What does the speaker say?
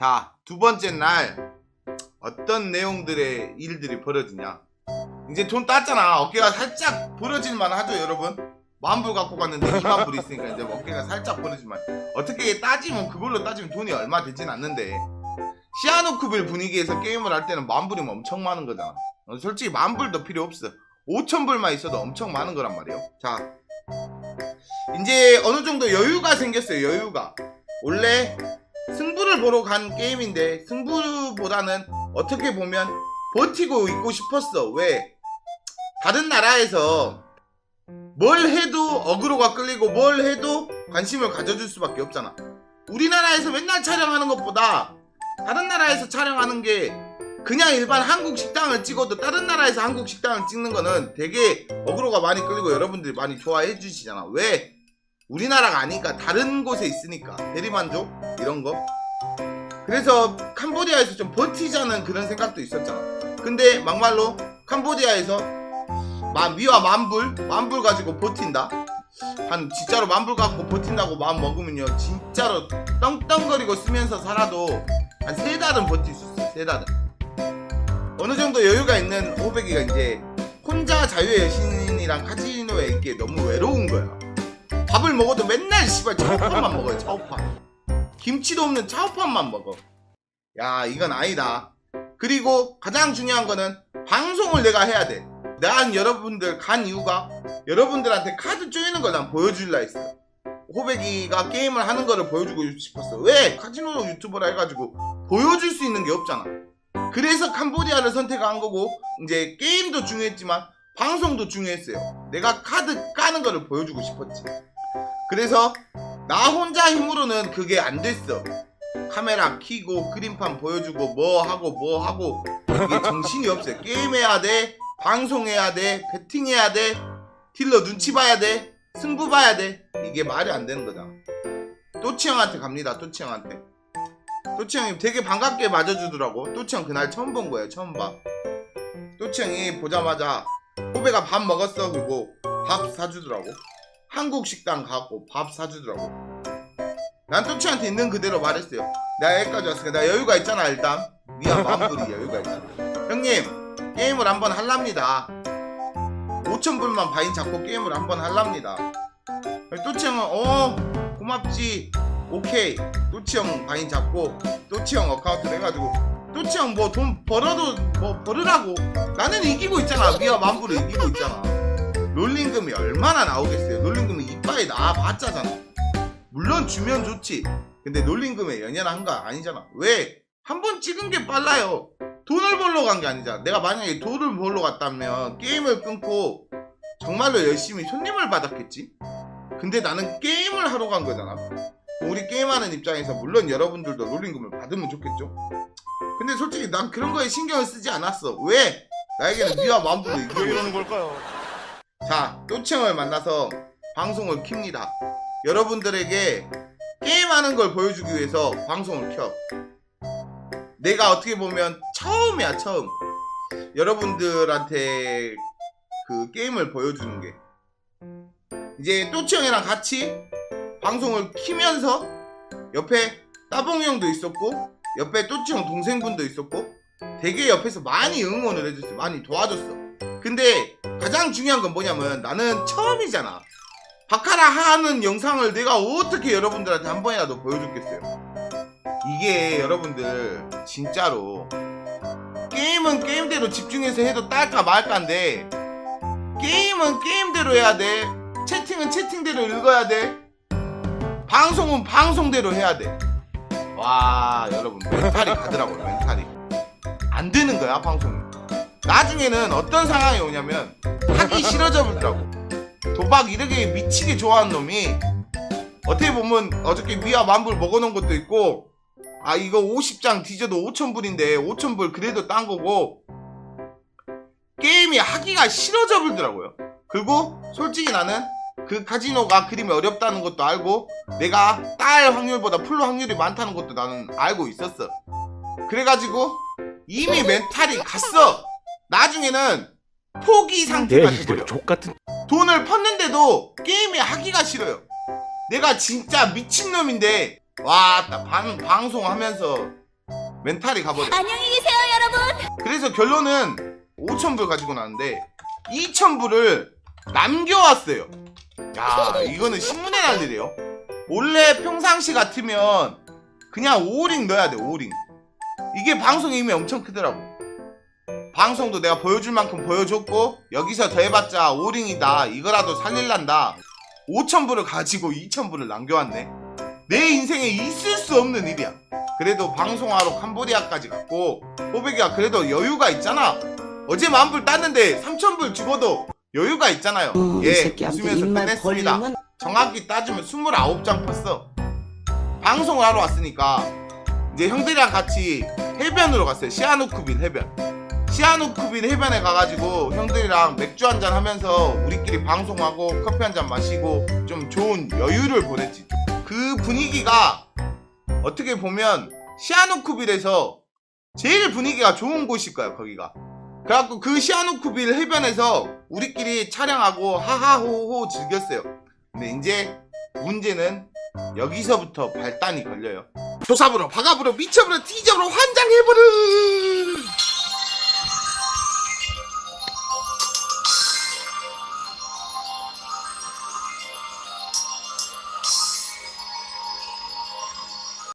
자, 두 번째 날 어떤 내용들의 일들이 벌어지냐. 이제 돈 땄잖아. 어깨가 살짝 부러질만 하죠, 여러분. 10,000불 갖고 갔는데 20,000불 있으니까 이제 어깨가 살짝 부러질만. 어떻게 따지면 그걸로 따지면 돈이 얼마 되진 않는데 시아노쿠빌 분위기에서 게임을 할 때는 10,000불이면 엄청 많은 거잖아. 솔직히 10,000불도 필요 없어. 5,000불만 있어도 엄청 많은 거란 말이에요. 자, 이제 어느 정도 여유가 생겼어요. 여유가. 원래 승부를 보러 간 게임인데 승부보다는 어떻게 보면 버티고 있고 싶었어. 왜? 다른 나라에서 뭘 해도 어그로가 끌리고 뭘 해도 관심을 가져줄 수밖에 없잖아. 우리나라에서 맨날 촬영하는 것보다 다른 나라에서 촬영하는 게 그냥 일반 한국 식당을 찍어도 다른 나라에서 한국 식당을 찍는 거는 되게 어그로가 많이 끌리고 여러분들이 많이 좋아해 주시잖아. 왜? 우리나라가 아니니까 다른 곳에 있으니까 대리만족 이런 거. 그래서 캄보디아에서 좀 버티자는 그런 생각도 있었잖아. 근데 막말로 캄보디아에서 위와 10,000불 가지고 버틴다. 한 진짜로 10,000불 갖고 버틴다고 마음 먹으면요 진짜로 떵떵거리고 쓰면서 살아도 한 3달은 버틸 수 있어. 3달은. 어느 정도 여유가 있는 호백이가 이제 혼자 자유의 여신이랑 카지노에 있기에 너무 외로운 거야. 밥을 먹어도 맨날 씨발 차오판만 먹어요. 차오판. 김치도 없는 차오판만 먹어. 야, 이건 아니다. 그리고 가장 중요한 거는 방송을 내가 해야 돼. 난 여러분들 간 이유가 여러분들한테 카드 쪼이는 걸 난 보여줄라 했어. 호백이가 게임을 하는 거를 보여주고 싶었어. 왜? 카지노 유튜버라 해가지고 보여줄 수 있는 게 없잖아. 그래서 캄보디아를 선택한 거고 이제 게임도 중요했지만 방송도 중요했어요. 내가 카드 까는 거를 보여주고 싶었지. 그래서 나 혼자 힘으로는 그게 안 됐어. 카메라 켜고 그림판 보여주고 뭐 하고 이게 정신이 없어요. 게임해야 돼, 방송해야 돼, 배팅해야 돼, 딜러 눈치 봐야 돼, 승부 봐야 돼. 이게 말이 안 되는 거잖아. 또치 형한테 갑니다. 또치 형한테. 또치 형이 되게 반갑게 맞아주더라고. 또치 형 그날 처음 본 거예요. 처음 봐. 또치 형이 보자마자 호배가 밥 먹었어. 그리고 밥 사주더라고. 한국 식당 가고 밥 사주더라고. 난 또치한테 있는 그대로 말했어요. 내가 여기까지 왔으니까 나 여유가 있잖아. 일단 미안 10,000불이 여유가 있잖아. 형님 게임을 한번 할랍니다. 5,000불만 바인 잡고 게임을 한번 할랍니다. 또치 형은 고맙지. 오케이. 또치 형 바인 잡고 또치 형 어카운트를 해가지고 또치 형 뭐 돈 벌어도 뭐 벌으라고. 나는 이기고 있잖아. 미아 10,000불을 이기고 있잖아. 롤링금이 얼마나 나오겠어요. 롤링금이 이빠이 나와봤자잖아. 물론 주면 좋지. 근데 롤링금에 연연한 거 아니잖아. 왜? 한 번 찍은 게 빨라요. 돈을 벌러 간 게 아니잖아. 내가 만약에 돈을 벌러 갔다면 게임을 끊고 정말로 열심히 손님을 받았겠지. 근데 나는 게임을 하러 간 거잖아. 우리 게임하는 입장에서 물론 여러분들도 롤링금을 받으면 좋겠죠. 근데 솔직히 난 그런 거에 신경을 쓰지 않았어. 왜? 나에게는 미아 10,000불이 왜 이러는 걸까요? 자, 또치 형을 만나서 방송을 켭니다. 여러분들에게 게임하는 걸 보여주기 위해서 방송을 켜. 내가 어떻게 보면 처음이야. 처음 여러분들한테 그 게임을 보여주는 게. 이제 또치 형이랑 같이 방송을 키면서 옆에 따봉이 형도 있었고 옆에 또치 형 동생분도 있었고 되게 옆에서 많이 응원을 해줬어. 많이 도와줬어. 근데 가장 중요한 건 뭐냐면 나는 처음이잖아. 바카라 하는 영상을 내가 어떻게 여러분들한테 한 번이라도 보여줬겠어요. 이게 여러분들 진짜로 게임은 게임대로 집중해서 해도 딸까 말까인데 게임은 게임대로 해야 돼. 채팅은 채팅대로 읽어야 돼. 방송은 방송대로 해야 돼. 와, 여러분 멘탈이 가더라고요. 멘탈이 안 되는 거야 방송이. 나중에는 어떤 상황이 오냐면 하기 싫어져 버리더라고. 도박 이렇게 미치게 좋아하는 놈이 어떻게 보면 어저께 미아 10,000불 먹어놓은 것도 있고 아 이거 50장 뒤져도 5,000불인데 5,000불 그래도 딴 거고 게임이 하기가 싫어져 버리더라고요. 그리고 솔직히 나는 그 카지노가 그림이 어렵다는 것도 알고 내가 딸 확률보다 풀로 확률이 많다는 것도 나는 알고 있었어. 그래가지고 이미 멘탈이 갔어. 나중에는 포기 상태가 돼버려. 족같은 돈을 펐는데도 게임이 하기가 싫어요. 내가 진짜 미친놈인데 와, 나 방송하면서 멘탈이 가버려. 안녕히 계세요, 여러분. 그래서 결론은 5,000불 가지고 나왔는데 2,000불을 남겨왔어요. 야, 이거는 신문에 날 일이에요. 원래 평상시 같으면 그냥 5링 넣어야 돼. 5링. 이게 방송의 힘이 엄청 크더라고. 방송도 내가 보여줄 만큼 보여줬고 여기서 더 해봤자 5링이다 이거라도 살릴란다. 5,000불을 가지고 2,000불을 남겨왔네. 내 인생에 있을 수 없는 일이야. 그래도 방송하러 캄보디아까지 갔고 호백이가 그래도 여유가 있잖아. 어제 10,000불 땄는데 3,000불 죽어도 여유가 있잖아요. 예, 웃으면서 끝냈습니다. 정확히 따지면 29장 폈어. 방송을 하러 왔으니까 이제 형들이랑 같이 해변으로 갔어요. 시아누쿠빌 해변. 시아누쿠빌 해변에 가가지고 형들이랑 맥주 한잔 하면서 우리끼리 방송하고 커피 한잔 마시고 좀 좋은 여유를 보냈지. 그 분위기가 어떻게 보면 시아누쿠빌에서 제일 분위기가 좋은 곳일 거야. 거기가. 그래갖고 그 시아누쿠빌 해변에서 우리끼리 촬영하고 하하호호 즐겼어요. 근데 이제 문제는 여기서부터 발단이 걸려요. 조사부로, 박아부로, 미쳐부로, 뒤져부로, 환장해부로.